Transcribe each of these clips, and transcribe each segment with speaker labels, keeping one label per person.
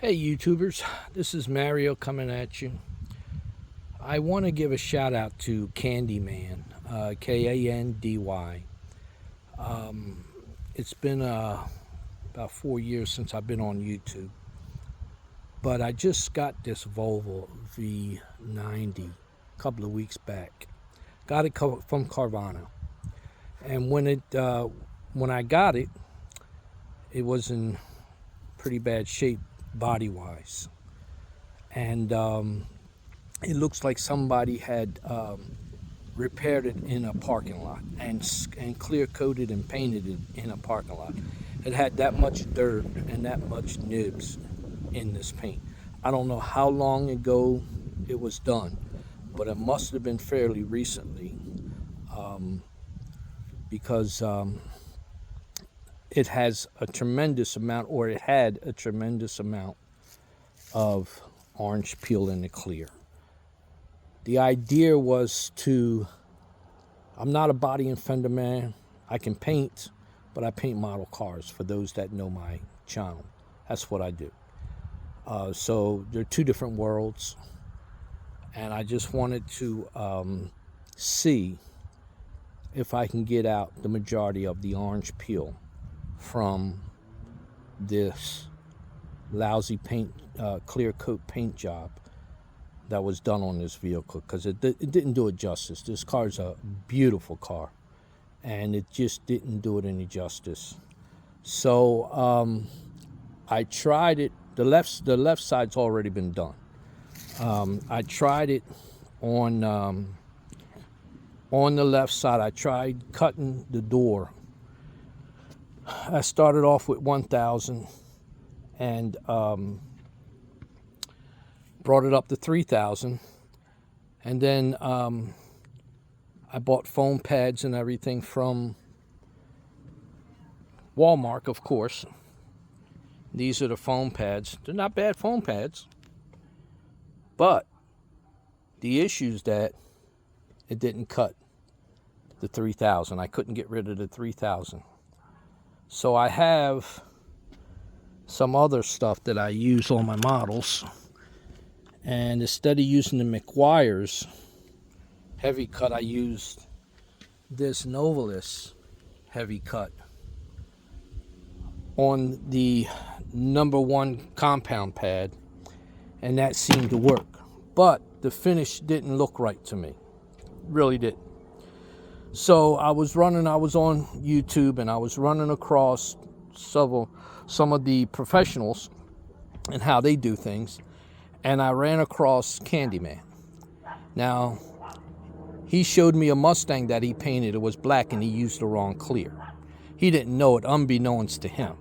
Speaker 1: Hey YouTubers, this is Mario coming at you. I want to give a shout out to Kandy Man, Kandy. It's been about 4 years since I've been on YouTube, but I just got this Volvo V90 a couple of weeks back. Got it from Carvana, and when I got it, it was in pretty bad shape body-wise, and it looks like somebody had repaired it in a parking lot and clear coated and painted it in a parking lot. It had that much dirt and that much nibs in this paint. I don't know how long ago it was done, but it must have been fairly recently, because it has a tremendous amount, or it had a tremendous amount of orange peel in the clear. The idea was I'm not a body and fender man. I can paint, but I paint model cars, for those that know my channel. That's what I do. So they're two different worlds, and I just wanted to see if I can get out the majority of the orange peel from this lousy paint, clear coat paint job that was done on this vehicle, because it didn't do it justice. This car's a beautiful car, and it just didn't do it any justice. So I tried it. The left side's already been done. I tried it on the left side. I tried cutting the door. I started off with 1,000 and brought it up to 3,000, and then I bought foam pads and everything from Walmart, of course. These are the foam pads. They're not bad foam pads, but the issue is that it didn't cut the 3,000. I couldn't get rid of the 3,000. So I have some other stuff that I use on my models, and instead of using the McGuire's heavy cut, I used this Novalis heavy cut on the #1 compound pad, and that seemed to work, but the finish didn't look right to me. Really didn't. So I was on YouTube, and I was running across some of the professionals and how they do things, and I ran across Kandy Man. Now, he showed me a Mustang that he painted. It was black, and he used the wrong clear. He didn't know it, unbeknownst to him.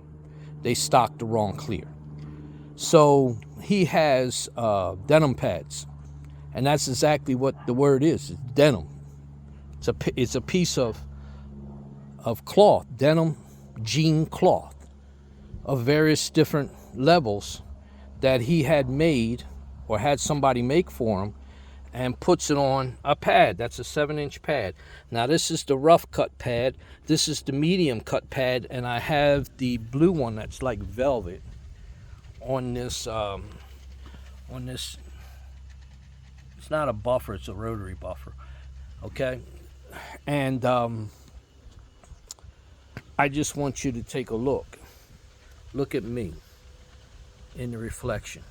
Speaker 1: They stocked the wrong clear. So he has denim pads, and that's exactly what the word is. It's denim. It's a piece of cloth, denim jean cloth of various different levels that he had made, or had somebody make for him, and puts it on a pad. That's a 7-inch pad. Now this is the rough cut pad. This is the medium cut pad, and I have the blue one that's like velvet on this. It's not a buffer. It's a rotary buffer. Okay. And I just want you to take a look. Look at me in the reflection.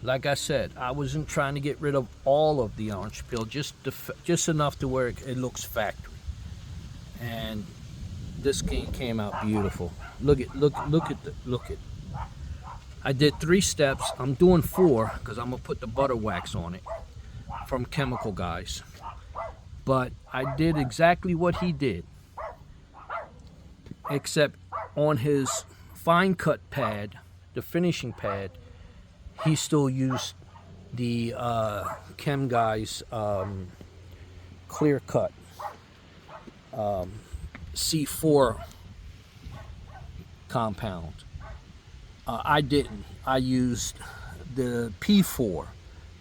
Speaker 1: Like I said, I wasn't trying to get rid of all of the orange peel, just enough to where it looks factory. And this came out beautiful. Look at. I did 3 steps. I'm doing 4 because I'm gonna put the butter wax on it from Chemical Guys. But I did exactly what he did, except on his fine cut pad, the finishing pad, he still used the Chem Guys clear cut C4 compound. I didn't. I used the P4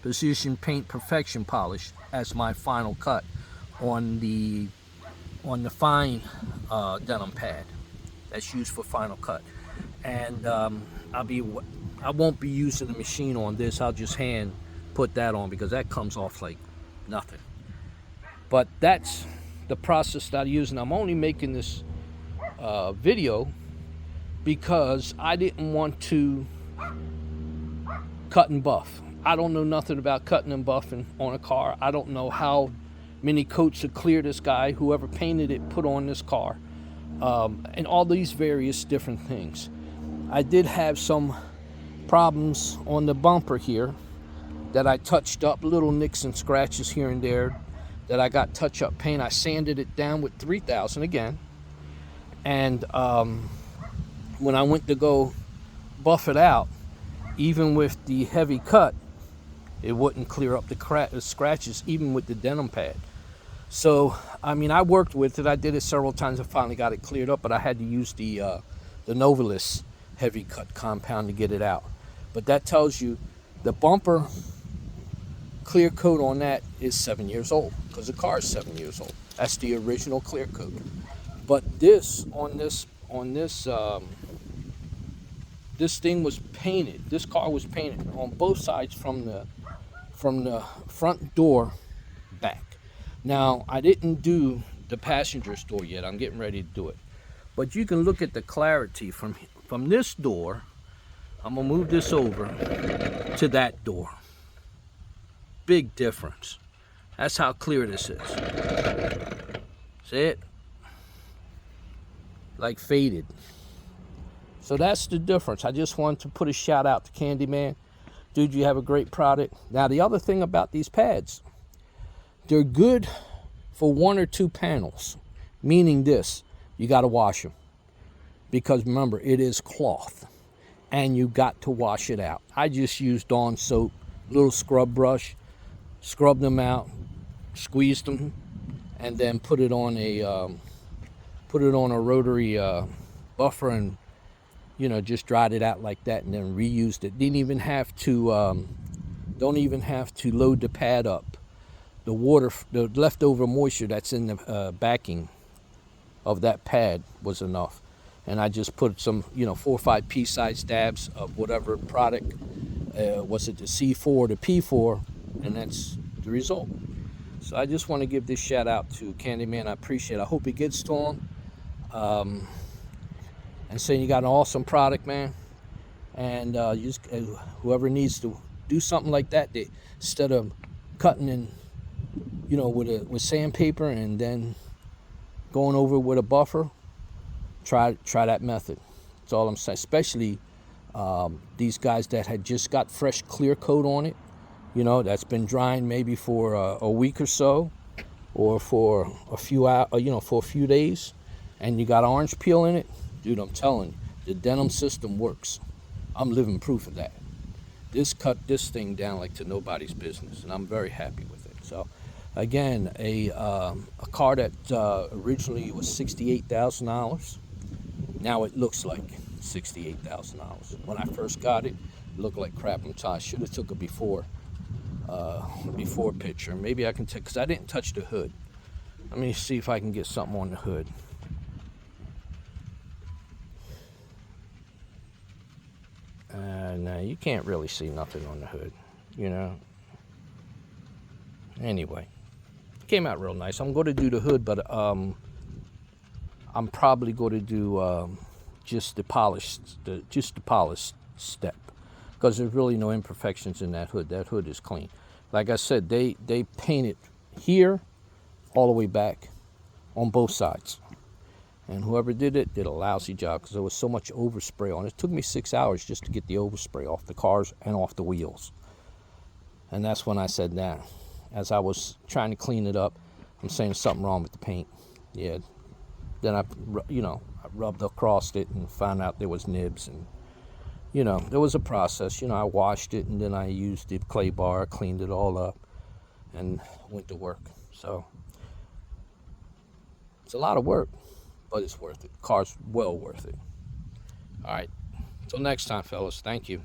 Speaker 1: Precision Paint Perfection Polish as my final cut on the fine denim pad that's used for final cut. and I won't be using the machine on this. I'll just hand put that on because that comes off like nothing. But that's the process that I use, and I'm only making this video because I didn't want to cut and buff. I don't know nothing about cutting and buffing on a car. I don't know how many coats of clear this guy, whoever painted it, put on this car, and all these various different things. I did have some problems on the bumper here that I touched up, little nicks and scratches here and there that I got touch-up paint. I sanded it down with 3000 again, and when I went to go buff it out, even with the heavy cut, it wouldn't clear up the scratches, even with the denim pad. So, I mean, I worked with it. I did it several times. I finally got it cleared up, but I had to use the Novalis heavy cut compound to get it out. But that tells you the bumper clear coat on that is 7 years old, because the car is 7 years old. That's the original clear coat. But this thing was painted. This car was painted on both sides from the front door back. Now, I didn't do the passenger's door yet. I'm getting ready to do it. But you can look at the clarity from this door. I'm gonna move this over to that door. Big difference. That's how clear this is. See it? Like faded. So that's the difference. I just wanted to put a shout out to Kandy, man. Dude, you have a great product. Now, the other thing about these pads, they're good for 1 or 2 panels, meaning this, you got to wash them. Because remember, it is cloth, and you got to wash it out. I just used Dawn soap, little scrub brush, scrubbed them out, squeezed them, and then put it on a rotary buffer, and just dried it out like that, and then reused it. Didn't even have to, don't even have to load the pad up. The water, the leftover moisture that's in the backing of that pad was enough. And I just put some, 4 or 5 pea-sized dabs of whatever product. Was it the C4 or the P4? And that's the result. So I just want to give this shout out to Kandy, man. I appreciate it. I hope it gets to him. And saying you got an awesome product, man. And whoever needs to do something like that, instead of cutting in, with sandpaper and then going over with a buffer, try that method. That's all I'm saying. Especially these guys that had just got fresh clear coat on it, that's been drying maybe for a week or so, or for a few hours, for a few days, and you got orange peel in it. Dude, I'm telling you, the denim system works. I'm living proof of that. This cut this thing down like to nobody's business, and I'm very happy with it. So, again, a car that originally was $68,000. Now it looks like $68,000. When I first got it, it looked like crap. I should have took a before picture. Maybe I can take, because I didn't touch the hood. Let me see if I can get something on the hood. No, you can't really see nothing on the hood, Anyway, it came out real nice. I'm going to do the hood, but I'm probably going to do just the polished step, because there's really no imperfections in that hood. That hood is clean. Like I said, they painted here all the way back on both sides. And whoever did it did a lousy job, because there was so much overspray on it. It took me 6 hours just to get the overspray off the cars and off the wheels. And that's when I said that. As I was trying to clean it up, I'm saying something wrong with the paint. Yeah. Then I rubbed across it and found out there was nibs. And, there was a process. I washed it, and then I used the clay bar, cleaned it all up, and went to work. So it's a lot of work, but it's worth it. Car's well worth it. All right. Until next time, fellas. Thank you.